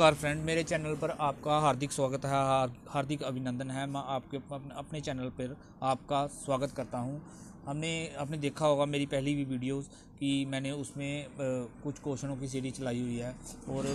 नमस्कार फ्रेंड, मेरे चैनल पर आपका हार्दिक स्वागत है। हार्दिक अभिनंदन है। मैं आपके अपने चैनल पर आपका स्वागत करता हूं। आपने देखा होगा मेरी पहली भी वीडियोस कि मैंने उसमें कुछ क्वेश्चनों की सीरीज चलाई हुई है और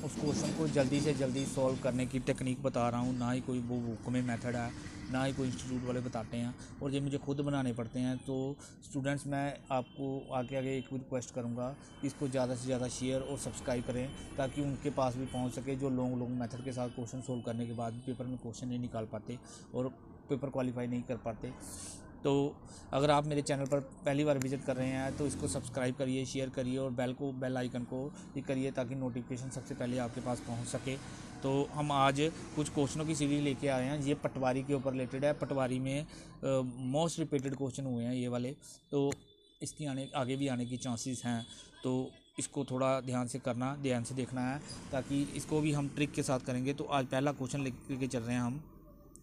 उस क्वेश्चन को जल्दी से जल्दी सॉल्व करने की टेक्निक बता रहा हूं। ना ही कोई वो बुक में मेथड है, ना ही कोई इंस्टीट्यूट वाले बताते हैं, और ये मुझे खुद बनाने पड़ते हैं। तो स्टूडेंट्स, मैं आपको आगे एक रिक्वेस्ट करूँगा कि इसको ज़्यादा से ज़्यादा शेयर और सब्सक्राइब करें ताकि उनके पास भी पहुंच सके जो लोग मेथड के साथ क्वेश्चन सोल्व करने के बाद भी पेपर में क्वेश्चन नहीं निकाल पाते और पेपर क्वालिफाई नहीं कर पाते। तो अगर आप मेरे चैनल पर पहली बार विजिट कर रहे हैं तो इसको सब्सक्राइब करिए, शेयर करिए और बेल आइकन को क्लिक करिए ताकि नोटिफिकेशन सबसे पहले आपके पास पहुंच सके। तो हम आज कुछ क्वेश्चनों की सीरीज लेके आए हैं। ये पटवारी के ऊपर रिलेटेड है। पटवारी में मोस्ट रिपीटेड क्वेश्चन हुए हैं ये वाले, तो इसकी आगे भी आने की चांसेस हैं। तो इसको थोड़ा ध्यान से देखना है ताकि इसको भी हम ट्रिक के साथ करेंगे। तो आज पहला क्वेश्चन लेके चल रहे हैं हम।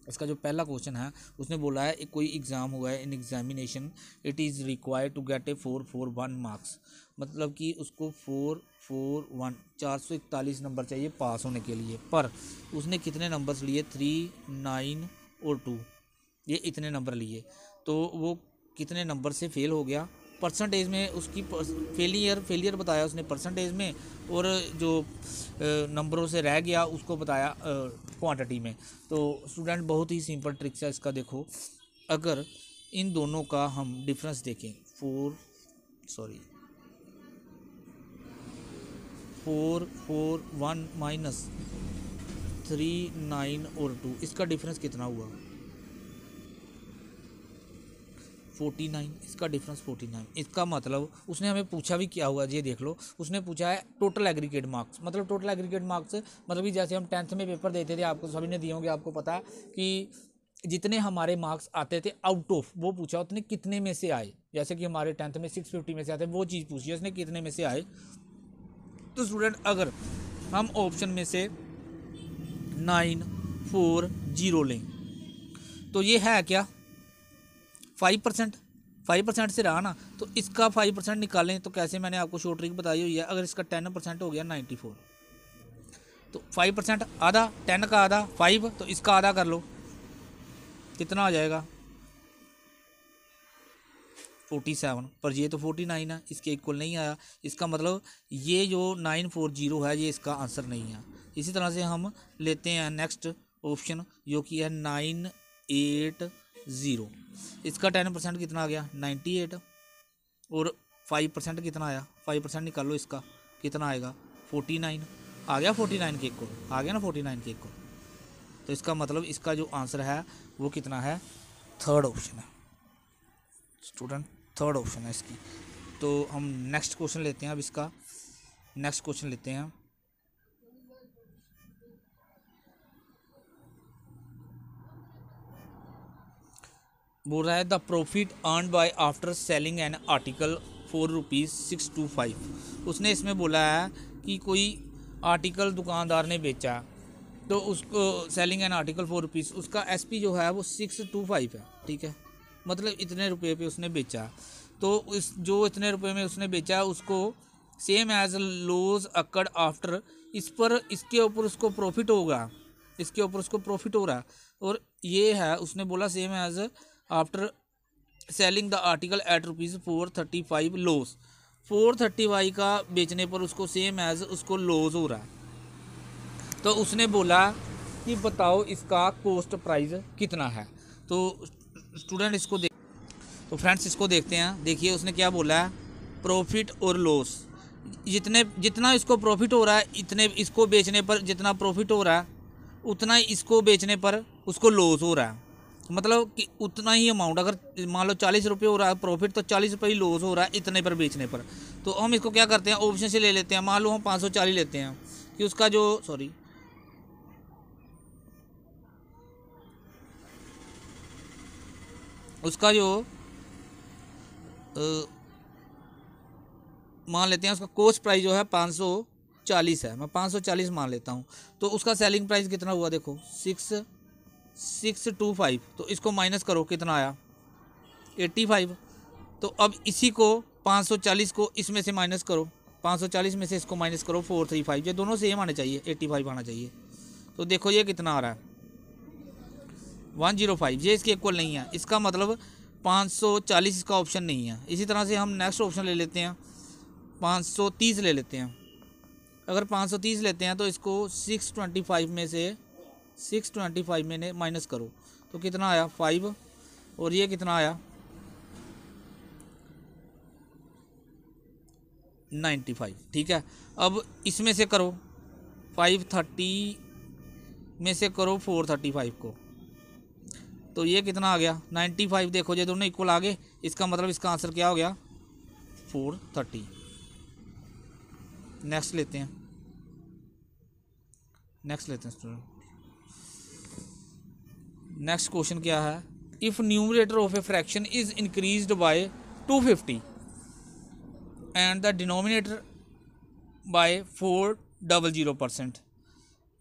इसका जो पहला क्वेश्चन है उसने बोला है कोई एग्ज़ाम हुआ है, in examination it is required to get a 441 marks. मतलब कि उसको 441 नंबर चाहिए पास होने के लिए, पर उसने कितने नंबर्स लिए? 3, 9 और 2, ये इतने नंबर लिए। तो वो कितने नंबर से फेल हो गया? परसेंटेज में उसकी फेलियर बताया उसने परसेंटेज में, और जो नंबरों से रह गया उसको बताया क्वांटिटी में। तो स्टूडेंट, बहुत ही सिंपल ट्रिक्स है इसका। देखो, अगर इन दोनों का हम डिफरेंस देखें, 441 माइनस 3, 9 और 2, इसका डिफरेंस कितना हुआ? 49। इसका डिफरेंस 49। इसका मतलब उसने हमें पूछा भी क्या हुआ, ये देख लो। उसने पूछा है टोटल एग्रीगेट मार्क्स। मतलब टोटल एग्रीगेट मार्क्स मतलब कि जैसे हम 10th में पेपर देते थे, आपको सभी ने दिए होंगे, आपको पता है कि जितने हमारे मार्क्स आते थे आउट ऑफ, वो पूछा उतने कितने में से आए। जैसे कि हमारे 10th में 650 में से आते, वो चीज़ पूछी है उसने, कितने में से आए। तो स्टूडेंट, अगर हम ऑप्शन में से 940 लें तो ये है क्या? 5% से रहा ना, तो इसका 5% निकालें तो कैसे? मैंने आपको शॉर्ट ट्रिक बताई हुई है। अगर इसका 10% हो गया 94, तो 5% आधा, 10 का आधा 5, तो इसका आधा कर लो, कितना आ जाएगा? 47। पर ये तो 49 है, इसके इक्वल नहीं आया। इसका मतलब ये जो 940 है ये इसका आंसर नहीं है। इसी तरह से हम लेते हैं नेक्स्ट ऑप्शन, जो कि है 980। इसका 10% कितना आ गया? 98, और 5% कितना आया? 5% निकालो, इसका कितना आएगा? 49 आ गया। 49 के इक्वल आ गया ना, 49 के इक्वल। तो इसका मतलब इसका जो आंसर है वो कितना है? थर्ड ऑप्शन है स्टूडेंट, थर्ड ऑप्शन है इसकी। तो हम नेक्स्ट क्वेश्चन लेते हैं। अब इसका नेक्स्ट क्वेश्चन लेते हैं। बोल रहा है the profit earn by after selling an article ₹4,625। उसने इसमें बोला है कि कोई आर्टिकल दुकानदार ने बेचा, तो उसको सेलिंग एन आर्टिकल ₹4, उसका SP जो है वो 625 है, ठीक है। मतलब इतने रुपए पे उसने बेचा। तो इस जो इतने रुपए में उसने बेचा उसको same as loss occurred after, इस पर इसके ऊपर उसको प्रॉफिट होगा, इसके ऊपर उसको प्रॉफिट हो रहा है। और ये है, उसने बोला same as after selling the article at ₹435 loss. 435 का बेचने पर उसको सेम एज उसको लॉस हो रहा है। तो उसने बोला कि बताओ इसका कॉस्ट प्राइस कितना है। तो स्टूडेंट इसको तो फ्रेंड्स इसको देखते हैं। देखिए उसने क्या बोला है, प्रॉफिट और लॉस। जितना इसको प्रॉफिट हो रहा है, इतने इसको बेचने पर जितना प्रॉफिट हो रहा है उतना ही इसको बेचने पर उसको लॉस हो रहा है। मतलब कि उतना ही अमाउंट, अगर मान लो 40 रुपये हो रहा है प्रॉफिट, तो 40 रुपये ही लॉस हो रहा है इतने पर बेचने पर। तो हम इसको क्या करते हैं, ऑप्शन से ले लेते हैं। मान लो हम 540 लेते हैं कि उसका जो उसका जो मान लेते हैं उसका कॉस्ट प्राइस जो है 540 है। मैं 540 मान लेता हूँ। तो उसका सेलिंग प्राइस कितना हुआ? देखो 625। तो इसको माइनस करो, कितना आया? 85। तो अब इसी को 540 को इसमें से माइनस करो, 540 में से इसको माइनस करो 435, ये दोनों सेम आने चाहिए, 85 आना चाहिए। तो देखो ये कितना आ रहा है 105, ये इसके इक्वल नहीं है, इसका मतलब 540 इसका ऑप्शन नहीं है। इसी तरह से हम नेक्स्ट ऑप्शन ले लेते हैं, 530 ले लेते हैं। अगर 530 लेते हैं तो इसको 625 में से 625 में माइनस करो तो कितना आया 5, और ये कितना आया 95, ठीक है। अब इसमें से करो 530 में से करो 435 को, तो ये कितना आ गया 95। देखो ये दोनों इक्वल आ गए, इसका मतलब इसका आंसर क्या हो गया 430। नेक्स्ट लेते हैं स्टूडेंट। नेक्स्ट क्वेश्चन क्या है, if numerator of a fraction is increased by 250 and the denominator by 400%,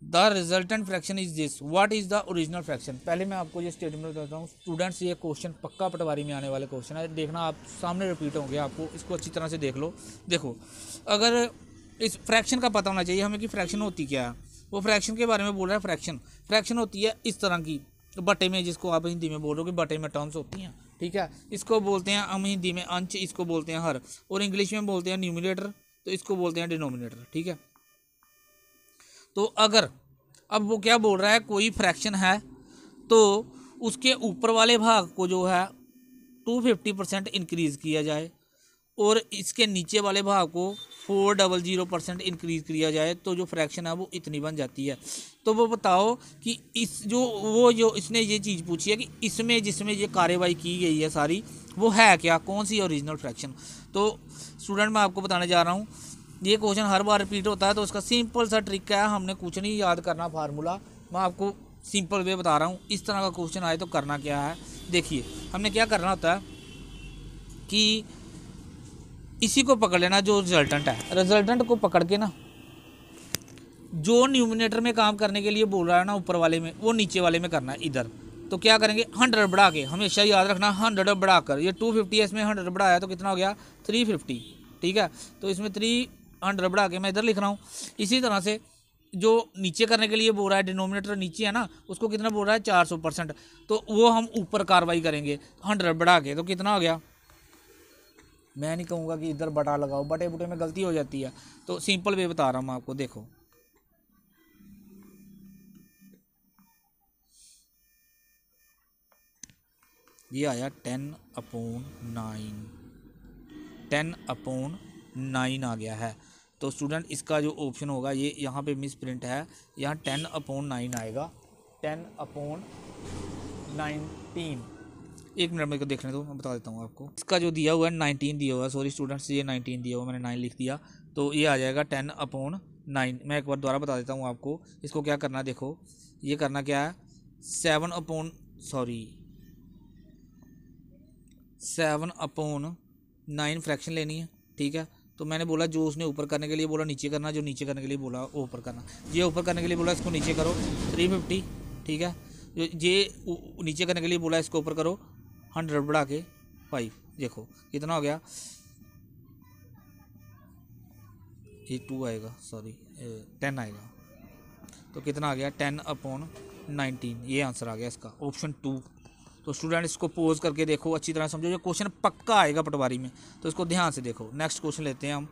the resultant fraction is this, what is the original fraction. पहले मैं आपको ये स्टेटमेंट बताता हूँ स्टूडेंट्स, ये क्वेश्चन पक्का पटवारी में आने वाले क्वेश्चन है, देखना आप सामने रिपीट होंगे, आपको इसको अच्छी तरह से देख लो। देखो अगर इस फ्रैक्शन का पता होना चाहिए हमें कि फ्रैक्शन होती क्या है, वो फ्रैक्शन के बारे में बोल रहा है। फ्रैक्शन होती है इस तरह की बटे में, जिसको आप हिंदी में बोल रहे हो कि बटे में टर्म्स होती हैं, ठीक है। इसको बोलते हैं हम हिंदी में अंश, इसको बोलते हैं हर, और इंग्लिश में बोलते हैं न्यूमरेटर, तो इसको बोलते हैं डिनोमिनेटर, ठीक है। तो अगर अब वो क्या बोल रहा है, कोई फ्रैक्शन है तो उसके ऊपर वाले भाग को जो है 250% इंक्रीज़ किया जाए और इसके नीचे वाले भाग को 400% इंक्रीज़ किया जाए, तो जो फ्रैक्शन है वो इतनी बन जाती है। तो वो बताओ कि जो इसने ये चीज़ पूछी है कि इसमें जिसमें ये कार्यवाही की गई है सारी, वो है क्या, कौन सी ओरिजिनल फ्रैक्शन। तो स्टूडेंट मैं आपको बताने जा रहा हूँ, ये क्वेश्चन हर बार रिपीट होता है, तो उसका सिंपल सा ट्रिक है, हमने कुछ नहीं याद करना फार्मूला, मैं आपको सिंपल वे बता रहा हूँ। इस तरह का क्वेश्चन आए तो करना क्या है, देखिए हमने क्या करना होता है कि इसी को पकड़ लेना, जो रिजल्टेंट है, रिजल्टेंट को पकड़ के ना जो न्यूमिनेटर में काम करने के लिए बोल रहा है ना ऊपर वाले में, वो नीचे वाले में करना है इधर। तो क्या करेंगे 100 बढ़ा के, हमेशा याद रखना 100 बढ़ाकर, ये 250 है, इसमें 100 बढ़ाया तो कितना हो गया 350, ठीक है। तो इसमें 300 बढ़ा के मैं इधर लिख रहा हूँ। इसी तरह से जो नीचे करने के लिए बोल रहा है, डिनोमिनेटर नीचे है ना, उसको कितना बोल रहा है 400%, तो वो हम ऊपर कार्रवाई करेंगे 100 बढ़ा के, तो कितना हो गया। मैं नहीं कहूँगा कि इधर बटा लगाओ, बटे बुटे में गलती हो जाती है, तो सिंपल वे बता रहा हूँ मैं आपको। देखो ये आया 10/9 आ गया है। तो स्टूडेंट इसका जो ऑप्शन होगा, ये यहाँ पे मिस प्रिंट है, यहाँ 10/9 आएगा, 10/19। एक मिनट मेरे को देखने दो, मैं बता देता हूँ आपको। इसका जो दिया हुआ है 19 दिया हुआ है, सॉरी स्टूडेंट्स, ये 19 दिया हुआ, मैंने 9 लिख दिया, तो ये आ जाएगा 10/9। मैं एक बार दोबारा बता देता हूँ आपको, इसको क्या करना है, देखो ये करना क्या है 7/9 फ्रैक्शन लेनी है, ठीक है। तो मैंने बोला जो उसने ऊपर करने के लिए बोला नीचे करना, जो नीचे करने के लिए बोला वो ऊपर करना। ये ऊपर करने के लिए बोला इसको नीचे करो 350, ठीक है। ये नीचे करने के लिए बोला इसको ऊपर करो 100 बढ़ा के 5, देखो कितना हो गया, ये 2 आएगा, सॉरी 10 आएगा, तो कितना आ गया 10/19, ये आंसर आ गया इसका ऑप्शन 2। तो स्टूडेंट इसको पोज करके देखो, अच्छी तरह समझो, जो क्वेश्चन पक्का आएगा पटवारी में, तो इसको ध्यान से देखो। नेक्स्ट क्वेश्चन लेते हैं हम।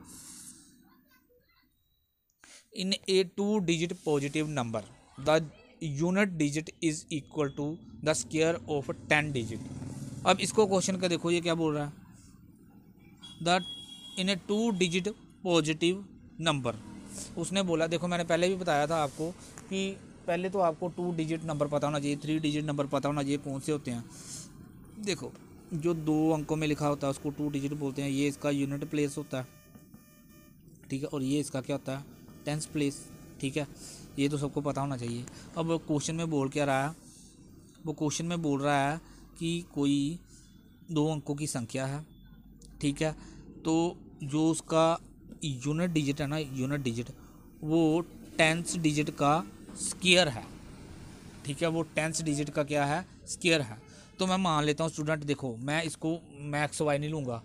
In a 2 digit positive number the unit digit is equal to the square of 10 digit. अब इसको क्वेश्चन का देखो, ये क्या बोल रहा है, the in a 2 digit positive number. उसने बोला, देखो मैंने पहले भी बताया था आपको कि पहले तो आपको 2 डिजिट नंबर पता होना चाहिए, 3 डिजिट नंबर पता होना चाहिए, कौन से होते हैं। देखो जो 2 अंकों में लिखा होता है उसको 2 डिजिट बोलते हैं, ये इसका यूनिट प्लेस होता है, ठीक है, और ये इसका क्या होता है टेंस प्लेस, ठीक है। ये तो सबको पता होना चाहिए। अब क्वेश्चन में बोल क्या रहा है, वो क्वेश्चन में बोल रहा है कि कोई 2 अंकों की संख्या है, ठीक है, तो जो उसका यूनिट डिजिट है ना, यूनिट डिजिट वो 10th डिजिट का स्क्वायर है, ठीक है, वो 10th डिजिट का क्या है स्क्वायर है। तो मैं मान लेता हूँ स्टूडेंट, देखो मैं इसको मैं XY नहीं लूँगा,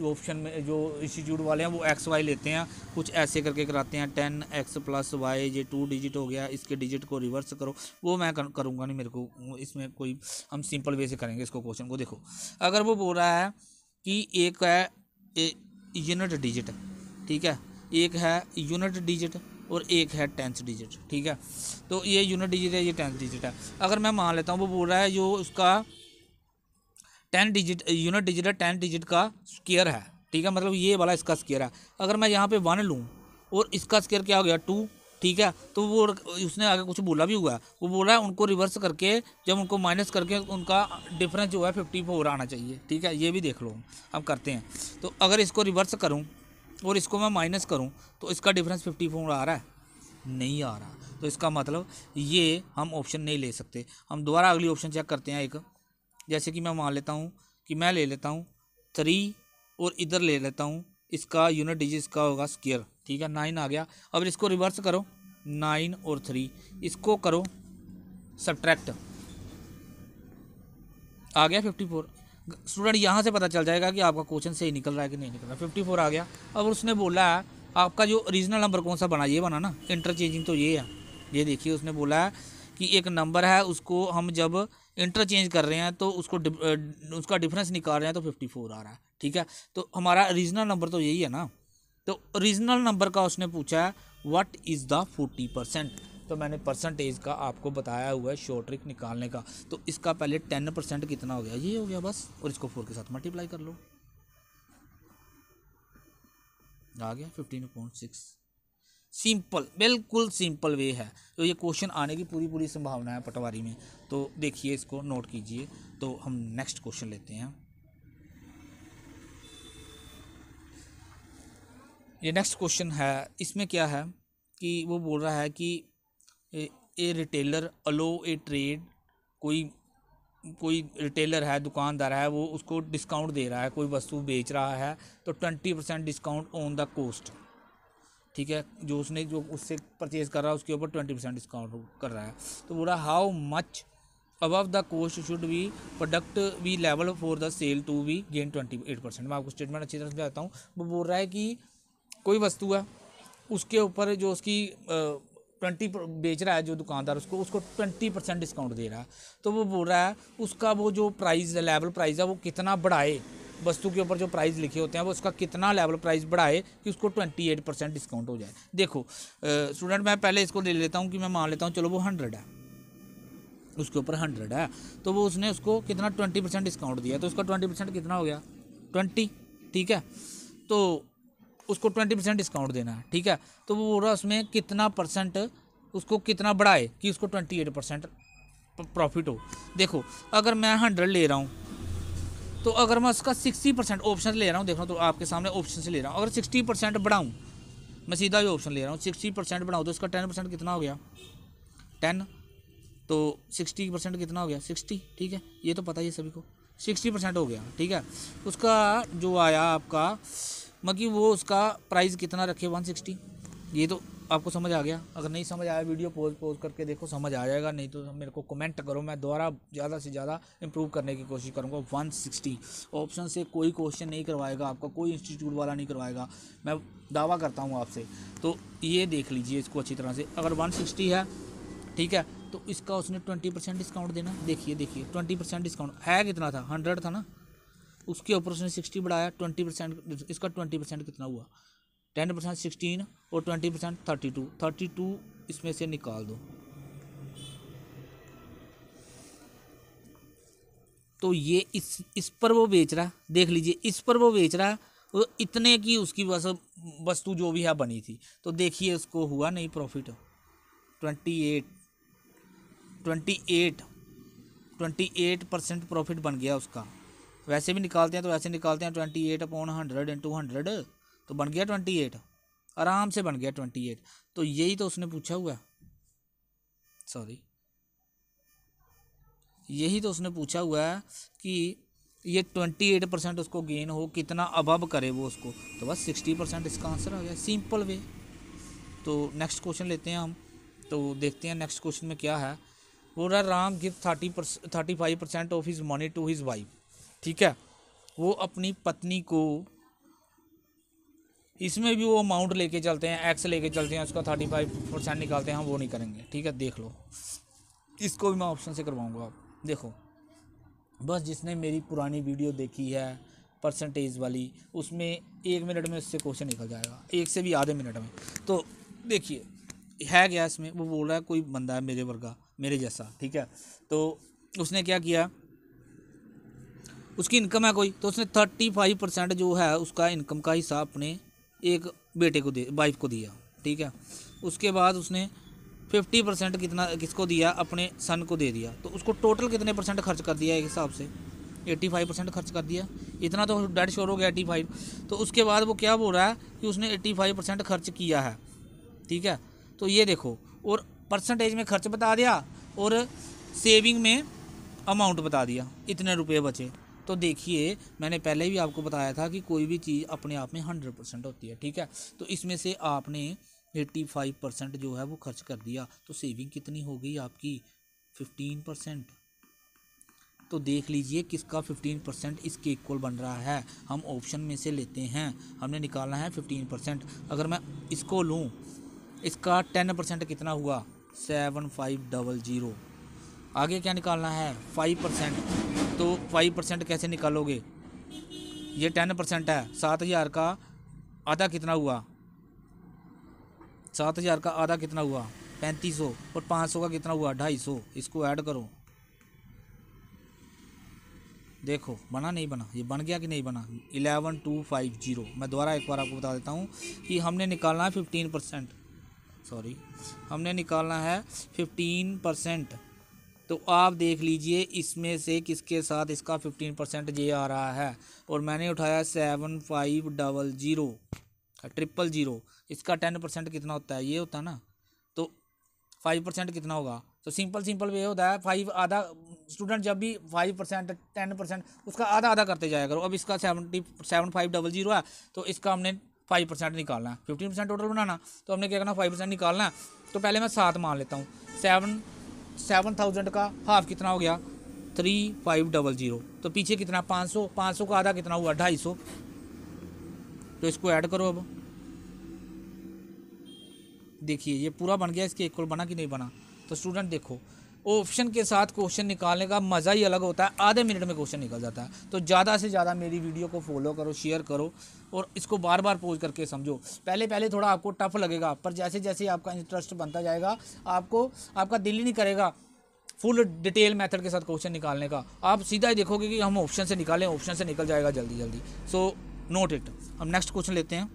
ऑप्शन में जो इंस्टीट्यूट वाले हैं वो एक्स वाई लेते हैं, कुछ ऐसे करके कराते हैं 10x + y, ये 2 डिजिट हो गया, इसके डिजिट को रिवर्स करो, वो मैं करूँगा नहीं, मेरे को इसमें कोई, हम सिंपल वे से करेंगे इसको क्वेश्चन को। देखो अगर वो बोल रहा है कि एक है यूनिट डिजिट, ठीक है, एक है यूनिट डिजिट और एक है 10th डिजिट, ठीक है, तो ये यूनिट डिजिट है, ये 10th डिजिट है। अगर मैं मान लेता हूँ वो बोल रहा है जो उसका 10 डिजिट यूनिट डिजिट है 10 डिजिट का स्क्वायर है, ठीक है, मतलब ये वाला इसका स्क्वायर है। अगर मैं यहाँ पे 1 लूँ और इसका स्क्वायर क्या हो गया 2, ठीक है, तो वो उसने आगे कुछ बोला भी हुआ है, वो बोल रहा है उनको रिवर्स करके जब उनको माइनस करके उनका डिफरेंस जो है 54 आना चाहिए, ठीक है, ये भी देख लो हम करते हैं। तो अगर इसको रिवर्स करूँ और इसको मैं माइनस करूं तो इसका डिफरेंस 54 आ रहा है, नहीं आ रहा, तो इसका मतलब ये हम ऑप्शन नहीं ले सकते। हम दोबारा अगली ऑप्शन चेक करते हैं। एक जैसे कि मैं मान लेता हूं कि मैं ले लेता हूं 3 और इधर ले लेता हूं इसका यूनिट डिजिट इसका होगा स्क्वायर, ठीक है, 9 आ गया। अब इसको रिवर्स करो, 9 और 3 इसको करो सब्ट्रैक्ट, आ गया 54। स्टूडेंट यहाँ से पता चल जाएगा कि आपका क्वेश्चन सही निकल रहा है कि नहीं निकल रहा। 54 आ गया। अब उसने बोला है आपका जो रीजनल नंबर कौन सा बना, ये बना ना, इंटरचेंजिंग तो ये है, ये देखिए उसने बोला है कि एक नंबर है उसको हम जब इंटरचेंज कर रहे हैं तो उसको उसका डिफरेंस निकाल रहे हैं तो 54 आ रहा है, ठीक है, तो हमारा रीजनल नंबर तो यही है ना। तो रीजनल नंबर का उसने पूछा है व्हाट इज़ द 40%, तो मैंने परसेंटेज का आपको बताया हुआ है शॉर्ट ट्रिक निकालने का। तो इसका पहले 10% कितना हो गया, ये हो गया बस, और इसको 4 के साथ मल्टीप्लाई कर लो, आ गया 15.6। सिंपल, बिल्कुल सिंपल वे है। तो ये क्वेश्चन आने की पूरी संभावना है पटवारी में, तो देखिए इसको नोट कीजिए। तो हम नेक्स्ट क्वेश्चन लेते हैं। ये नेक्स्ट क्वेश्चन है, इसमें क्या है कि वो बोल रहा है कि ए रिटेलर अलो ए ट्रेड, कोई रिटेलर है, दुकानदार है, वो उसको डिस्काउंट दे रहा है, कोई वस्तु बेच रहा है तो 20% डिस्काउंट ऑन द कॉस्ट, ठीक है, जो उससे परचेज कर रहा है उसके ऊपर 20% डिस्काउंट कर रहा है। तो बोल रहा how much above the cost should be product be level for the sale to be gain 28%। मैं आपको स्टेटमेंट अच्छी तरह समझाता हूँ। वो बोल रहा है कि कोई वस्तु है उसके ऊपर जो उसकी 20 बेच रहा है जो दुकानदार, उसको 20% डिस्काउंट दे रहा है। तो वो बोल रहा है उसका वो जो प्राइस लेवल प्राइस है वो कितना बढ़ाए, वस्तु के ऊपर जो प्राइस लिखे होते हैं वो उसका कितना लेवल प्राइस बढ़ाए कि उसको 28% डिस्काउंट हो जाए। देखो स्टूडेंट, मैं पहले इसको ले लेता हूँ कि मैं मान लेता हूँ चलो वो 100 है, उसके ऊपर 100 है, तो वो उसने उसको कितना 20% डिस्काउंट दिया, तो उसका 20% कितना हो गया 20, ठीक है, तो उसको 20% डिस्काउंट देना है, ठीक है, तो वो बोल रहा उसमें कितना परसेंट उसको कितना बढ़ाए कि उसको 28% प्रॉफिट हो। देखो अगर मैं 100 ले रहा हूँ तो अगर मैं उसका 60% ऑप्शन ले रहा हूँ, देखो तो आपके सामने ऑप्शन से ले रहा हूँ, अगर 60% बढ़ाऊँ, मैं सीधा ही ऑप्शन ले रहा हूँ, 60% बढ़ाऊँ तो उसका 10% कितना हो गया 10, तो 60% कितना हो गया 60, ठीक है, ये तो पता ही है सभी को 60% हो गया, ठीक है। उसका जो आया आपका मतलब वो उसका प्राइस कितना रखे 160, ये तो आपको समझ आ गया। अगर नहीं समझ आया वीडियो पॉज करके देखो, समझ आ जाएगा, नहीं तो मेरे को कमेंट करो, मैं दोबारा ज़्यादा से ज़्यादा इंप्रूव करने की कोशिश करूँगा। 160 ऑप्शन से कोई क्वेश्चन नहीं करवाएगा आपका, कोई इंस्टीट्यूट वाला नहीं करवाएगा, मैं दावा करता हूँ आपसे। तो ये देख लीजिए इसको अच्छी तरह से, अगर 160 है, ठीक है, तो इसका उसने 20% डिस्काउंट देना। देखिए 20% डिस्काउंट है कितना था 100 था ना, उसके ऊपर उसने 60 बढ़ाया 20%, इसका 20% कितना हुआ 10% 16 और 20% 32 इसमें से निकाल दो। तो ये इस पर वो बेच रहा है, देख लीजिए इस पर वो बेच रहा है, वो इतने की उसकी वस्तु जो भी है बनी थी, तो देखिए उसको हुआ नहीं प्रॉफिट 28% प्रॉफिट बन गया उसका। वैसे भी निकालते हैं तो वैसे निकालते हैं 28/100 × 100 तो बन गया 28, आराम से बन गया 28। तो यही तो उसने पूछा हुआ है, सॉरी यही तो उसने पूछा हुआ है कि ये 28% उसको गेन हो, कितना अबव करे वो उसको, तो बस 60% इसका आंसर आ गया, सिंपल वे। तो नेक्स्ट क्वेश्चन लेते हैं हम, तो देखते हैं नेक्स्ट क्वेश्चन में क्या है। वो रहा Ram give 35% of his money to his wife, ठीक है, वो अपनी पत्नी को इसमें भी वो अमाउंट लेके चलते हैं, एक्स लेके चलते हैं, उसका 35% निकालते हैं, हम वो नहीं करेंगे। ठीक है, देख लो, इसको भी मैं ऑप्शन से करवाऊँगा। आप देखो, बस जिसने मेरी पुरानी वीडियो देखी है परसेंटेज वाली, उसमें 1 मिनट में उससे क्वेश्चन निकल जाएगा, 1 से भी आधे मिनट में। तो देखिए है क्या इसमें, वो बोल रहा है कोई बंदा है मेरे वर्गा, मेरे जैसा, ठीक है। तो उसने क्या किया, उसकी इनकम है कोई, तो उसने 35% जो है उसका इनकम का हिस्सा अपने एक बेटे को दे, वाइफ को दिया। ठीक है, उसके बाद उसने 50% कितना किसको दिया, अपने सन को दे दिया। तो उसको टोटल कितने परसेंट खर्च कर दिया एक हिसाब से, 85% खर्च कर दिया। इतना तो डेड श्योर हो गया 85। तो उसके बाद वो क्या बोल रहा है कि उसने 85% खर्च किया है। ठीक है, तो ये देखो, और परसेंटेज में खर्च बता दिया और सेविंग में अमाउंट बता दिया, इतने रुपये बचे। तो देखिए, मैंने पहले भी आपको बताया था कि कोई भी चीज़ अपने आप में 100% होती है। ठीक है, तो इसमें से आपने 85% जो है वो खर्च कर दिया, तो सेविंग कितनी हो गई आपकी, 15%। तो देख लीजिए किसका 15% इसके इक्वल बन रहा है। हम ऑप्शन में से लेते हैं, हमने निकालना है 15%। अगर मैं इसको लूँ, इसका 10% कितना हुआ, 7500। आगे क्या निकालना है, 5%। तो 5% कैसे निकालोगे, ये 10% है, 7000 का आधा कितना हुआ, 7000 का आधा कितना हुआ, 3500, और 500 का कितना हुआ, 250। इसको ऐड करो, देखो बना नहीं बना, ये बन गया कि नहीं बना, 11250। मैं दोबारा एक बार आपको बता देता हूँ कि हमने निकालना है 15%, सॉरी, हमने निकालना है 15%। तो आप देख लीजिए इसमें से किसके साथ इसका 15% ये आ रहा है, और मैंने उठाया 7500, इसका 10% कितना होता है, ये होता है ना। तो 5% कितना होगा, तो सिंपल वे होता है 5 आधा। स्टूडेंट जब भी 5% 10% उसका आधा आधा करते जाया करो। अब इसका 7500 है, तो इसका हमने 5% निकालना है, 15% टोटल बनाना। तो हमने क्या करना, 5% निकालना है। तो पहले मैं 7 मान लेता हूँ। 7000 का हाफ कितना हो गया, 3500। तो पीछे कितना, 500 का आधा कितना हुआ, 250। तो इसको ऐड करो। अब देखिए ये पूरा बन गया, इसके इक्वल बना कि नहीं बना। तो स्टूडेंट देखो, ऑप्शन के साथ क्वेश्चन निकालने का मज़ा ही अलग होता है, आधे मिनट में क्वेश्चन निकल जाता है। तो ज़्यादा से ज़्यादा मेरी वीडियो को फॉलो करो, शेयर करो, और इसको बार बार पॉज करके समझो। पहले पहले थोड़ा आपको टफ लगेगा, पर जैसे जैसे आपका इंटरेस्ट बनता जाएगा, आपका दिल ही नहीं करेगा फुल डिटेल मेथड के साथ क्वेश्चन निकालने का। आप सीधा ही देखोगे कि हम ऑप्शन से निकालें, ऑप्शन से निकल जाएगा जल्दी जल्दी। So note it. हम नेक्स्ट क्वेश्चन लेते हैं।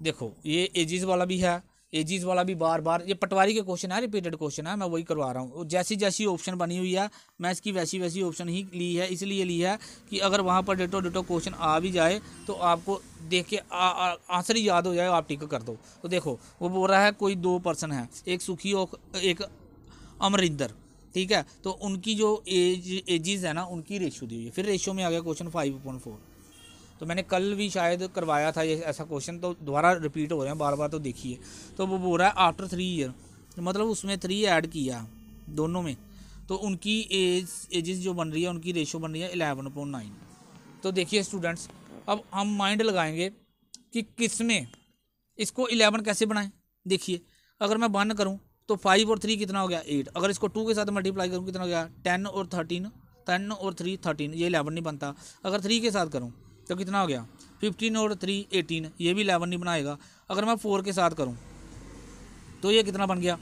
देखो ये एजिस वाला भी है, एजिस वाला भी बार बार, ये पटवारी के क्वेश्चन है, रिपीटेड क्वेश्चन है, मैं वही करवा रहा हूँ। जैसी जैसी ऑप्शन बनी हुई है, मैं इसकी वैसी वैसी ऑप्शन ही ली है, इसलिए ली है कि अगर वहाँ पर डिटो डिटो क्वेश्चन आ भी जाए तो आपको देख के आंसर ही याद हो जाए, आप टिक कर दो। तो देखो वो बोल रहा है कोई 2 पर्सन है, एक सुखी और एक अमरिंदर। ठीक है, तो उनकी जो एजिस है ना, उनकी रेशो दी हुई है। फिर रेशो में आ गया क्वेश्चन 5/4। तो मैंने कल भी शायद करवाया था ये ऐसा क्वेश्चन, तो दोबारा रिपीट हो रहे हैं बार बार। तो देखिए, तो वो बोल रहा है आफ्टर 3 ईयर, मतलब उसमें 3 ऐड किया दोनों में, तो उनकी एजेस जो बन रही है, उनकी रेशो बन रही है 11/9। तो देखिए स्टूडेंट्स, अब हम माइंड लगाएंगे कि किस में इसको 11 कैसे बनाएं। देखिए अगर मैं 1 करूँ तो 5 और 3 कितना हो गया, 8। अगर इसको 2 के साथ मल्टीप्लाई करूँ कितना हो गया, 10 और 13, 10 और 3 13, ये 11 नहीं बनता। अगर 3 के साथ करूँ तो कितना हो गया, 15 और 3 18, ये भी 11 नहीं बनाएगा। अगर मैं 4 के साथ करूं तो ये कितना बन गया,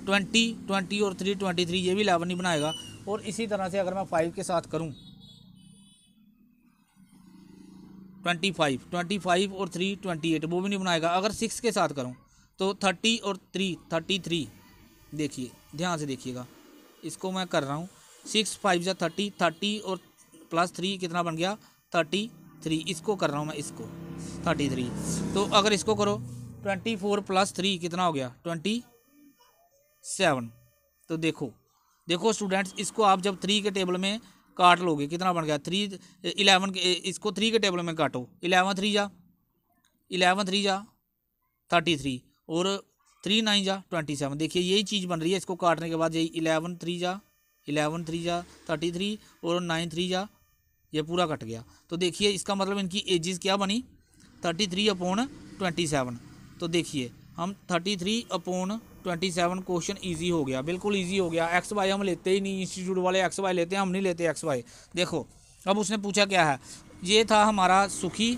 20 और 3 23, ये भी 11 नहीं बनाएगा। और इसी तरह से अगर मैं 5 के साथ करूं, 25 और 3 28, वो भी नहीं बनाएगा। अगर 6 के साथ करूं तो 30 और 3 33। देखिए ध्यान से देखिएगा, इसको मैं कर रहा हूँ, 6 5 जा 30, 30 और +3 कितना बन गया, 33। इसको कर रहा हूँ मैं, इसको 33। तो अगर इसको करो 24 + 3 कितना हो गया, 27। तो देखो स्टूडेंट्स, इसको आप जब 3 के टेबल में काट लोगे कितना बन गया, 3 11 के, इसको 3 के टेबल में काटो, 11 3 जा 33 और 3 9 जा 27। देखिए यही चीज़ बन रही है इसको काटने के बाद, यही 11 3 जा 33 और 9 3 जा ये पूरा कट गया। तो देखिए इसका मतलब इनकी एजेस क्या बनी, 33/27। तो देखिए हम 33/27 क्वेश्चन ईजी हो गया, बिल्कुल ईजी हो गया। एक्स वाई हम लेते ही नहीं, इंस्टीट्यूट वाले एक्स वाई लेते हैं, हम नहीं लेते एक्स वाई। देखो अब उसने पूछा क्या है, ये था हमारा सुखी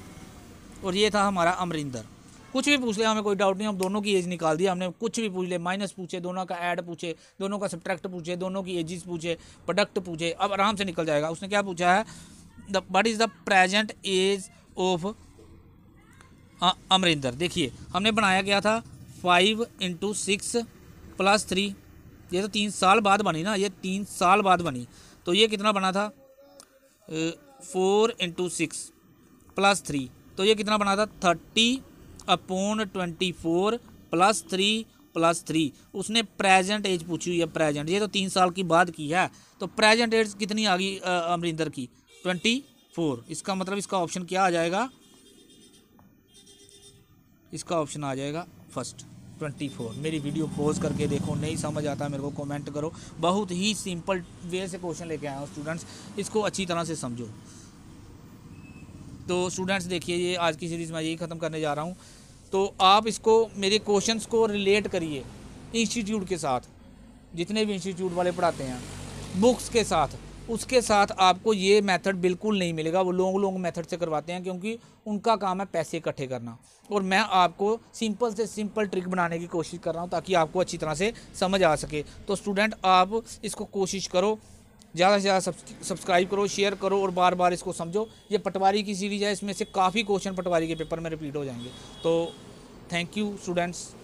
और ये था हमारा अमरिंदर। कुछ भी पूछ ले, हमें कोई डाउट नहीं, हम दोनों की एज निकाल दिया हमने। कुछ भी पूछ ले, माइनस पूछे, दोनों का ऐड पूछे, दोनों का सब्ट्रैक्ट पूछे, दोनों की एजेस पूछे, प्रोडक्ट पूछे, अब आराम से निकल जाएगा। उसने क्या पूछा है, what is the present age of Amarinder. देखिए हमने बनाया क्या था, 5 × 6 + 3। ये तो 3 साल बाद बनी ना, ये 3 साल बाद बनी। तो ये कितना बना था, 4 × 6 + 3। तो ये कितना बना था, 30/24 + 3 + 3। उसने प्रेजेंट एज पूछी हुई है, प्रेजेंट, ये तो 3 साल की बाद की है। तो प्रेजेंट एज कितनी आ गई अमरिंदर की, 24। इसका मतलब इसका ऑप्शन क्या आ जाएगा, इसका ऑप्शन आ जाएगा फर्स्ट, 24। मेरी वीडियो पॉज करके देखो, नहीं समझ आता मेरे को कमेंट करो। बहुत ही सिंपल वे से क्वेश्चन लेके आया हूँ स्टूडेंट्स, इसको अच्छी तरह से समझो। तो स्टूडेंट्स देखिए, ये आज की सीरीज़ मैं यही ख़त्म करने जा रहा हूँ। तो आप इसको, मेरे क्वेश्चंस को रिलेट करिए इंस्टीट्यूट के साथ, जितने भी इंस्टीट्यूट वाले पढ़ाते हैं, बुक्स के साथ। उसके साथ आपको ये मेथड बिल्कुल नहीं मिलेगा, वो लॉन्ग मेथड से करवाते हैं, क्योंकि उनका काम है पैसे इकट्ठे करना। और मैं आपको सिंपल से सिंपल ट्रिक बनाने की कोशिश कर रहा हूँ, ताकि आपको अच्छी तरह से समझ आ सके। तो स्टूडेंट आप इसको कोशिश करो, ज़्यादा से ज़्यादा सब्सक्राइब करो, शेयर करो और बार बार इसको समझो। ये पटवारी की सीरीज़ है, इसमें से काफ़ी क्वेश्चन पटवारी के पेपर में रिपीट हो जाएंगे। तो थैंक यू स्टूडेंट्स।